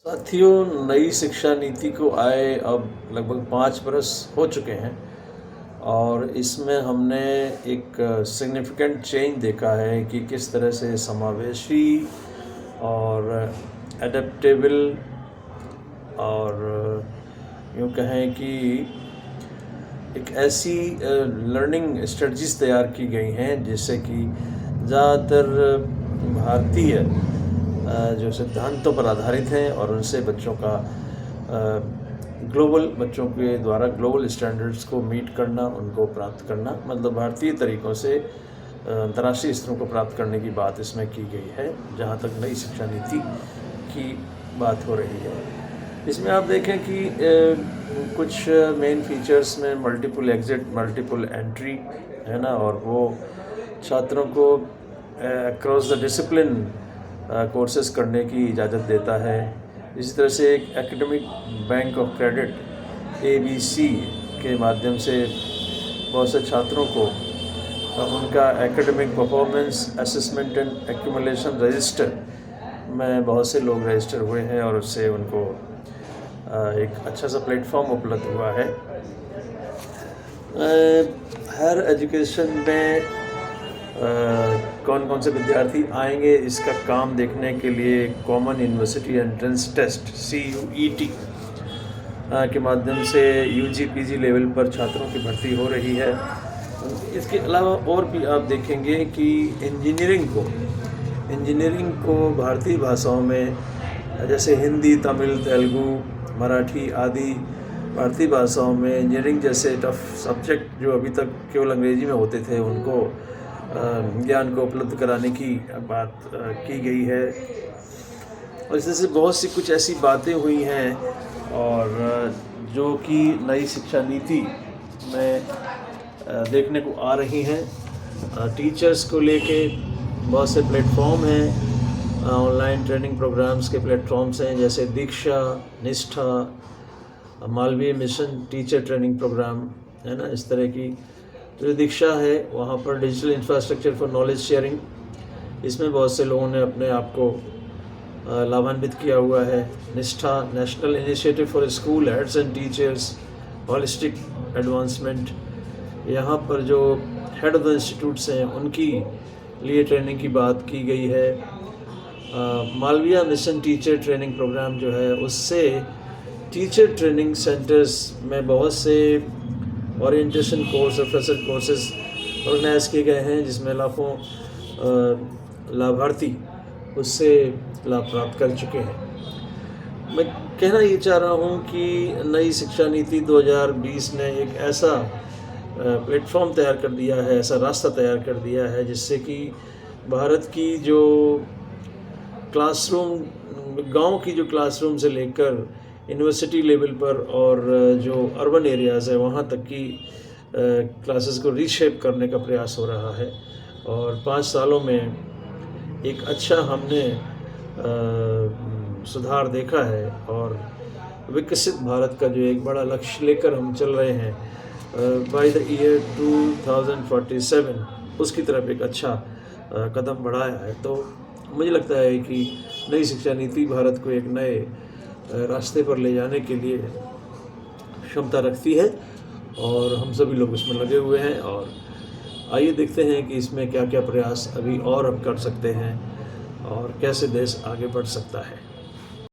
साथियों, नई शिक्षा नीति को आए अब लगभग 5 बरस हो चुके हैं और इसमें हमने एक सिग्निफिकेंट चेंज देखा है कि किस तरह से समावेशी और एडेप्टेबल और यूँ कहें कि एक ऐसी लर्निंग स्ट्रेटजीज़ तैयार की गई हैं जिससे कि ज़्यादातर भारतीय जो सिद्धांतों पर आधारित हैं और उनसे बच्चों का बच्चों के द्वारा ग्लोबल स्टैंडर्ड्स को मीट करना, उनको प्राप्त करना, मतलब भारतीय तरीक़ों से अंतर्राष्ट्रीय स्तरों को प्राप्त करने की बात इसमें की गई है, जहाँ तक नई शिक्षा नीति की बात हो रही है। इसमें आप देखें कि कुछ मेन फीचर्स में मल्टीपल एग्ज़िट, मल्टीपल एंट्री है ना, और वो छात्रों को अक्रॉस द डिसिप्लिन कोर्सेज़ करने की इजाज़त देता है। इसी तरह से एक academic bank of credit ABC के माध्यम से बहुत से छात्रों को उनका academic performance assessment and accumulation register में बहुत से लोग रजिस्टर हुए हैं और उससे उनको एक अच्छा सा प्लेटफॉर्म उपलब्ध हुआ है। हायर एजुकेशन में कौन कौन से विद्यार्थी आएंगे, इसका काम देखने के लिए common university entrance test CUET के माध्यम से UG PG लेवल पर छात्रों की भर्ती हो रही है। इसके अलावा और भी आप देखेंगे कि इंजीनियरिंग को भारतीय भाषाओं में जैसे हिंदी, तमिल, तेलुगु, मराठी आदि भारतीय भाषाओं में इंजीनियरिंग जैसे टफ सब्जेक्ट जो अभी तक केवल अंग्रेजी में होते थे, उनको ज्ञान को उपलब्ध कराने की बात की गई है। और इस तरह से बहुत सी कुछ ऐसी बातें हुई हैं और जो कि नई शिक्षा नीति में देखने को आ रही हैं। टीचर्स को लेके बहुत से प्लेटफॉर्म हैं, ऑनलाइन ट्रेनिंग प्रोग्राम्स के प्लेटफॉर्म्स हैं, जैसे Diksha, Nishtha, Malaviya mission teacher training program है ना। इस तरह की जो दीक्षा है वहाँ पर digital infrastructure for knowledge sharing, इसमें बहुत से लोगों ने अपने आप को लाभान्वित किया हुआ है। निष्ठा, national initiative for school heads and teachers holistic advancement, यहाँ पर जो हेड ऑफ द इंस्टीट्यूट्स हैं उनकी लिए ट्रेनिंग की बात की गई है। Malaviya mission teacher training program जो है, उससे टीचर ट्रेनिंग सेंटर्स में बहुत से ओरिएंटेशन कोर्स और फ्रेशर कोर्सेज ऑर्गेनाइज किए गए हैं, जिसमें लाखों लाभार्थी उससे लाभ प्राप्त कर चुके हैं। मैं कहना ये चाह रहा हूँ कि नई शिक्षा नीति 2020 ने एक ऐसा प्लेटफॉर्म तैयार कर दिया है, ऐसा रास्ता तैयार कर दिया है, जिससे कि भारत की जो क्लासरूम, गांव की जो क्लासरूम से लेकर यूनिवर्सिटी लेवल पर और जो अर्बन एरियाज़ है वहाँ तक की क्लासेस को रीशेप करने का प्रयास हो रहा है। और 5 सालों में एक अच्छा हमने सुधार देखा है और विकसित भारत का जो एक बड़ा लक्ष्य लेकर हम चल रहे हैं बाय द ईयर 2047, उसकी तरफ एक अच्छा कदम बढ़ाया है। तो मुझे लगता है कि नई शिक्षा नीति भारत को एक नए रास्ते पर ले जाने के लिए क्षमता रखती है और हम सभी लोग इसमें लगे हुए हैं। और आइए देखते हैं कि इसमें क्या क्या प्रयास अभी और हम कर सकते हैं और कैसे देश आगे बढ़ सकता है।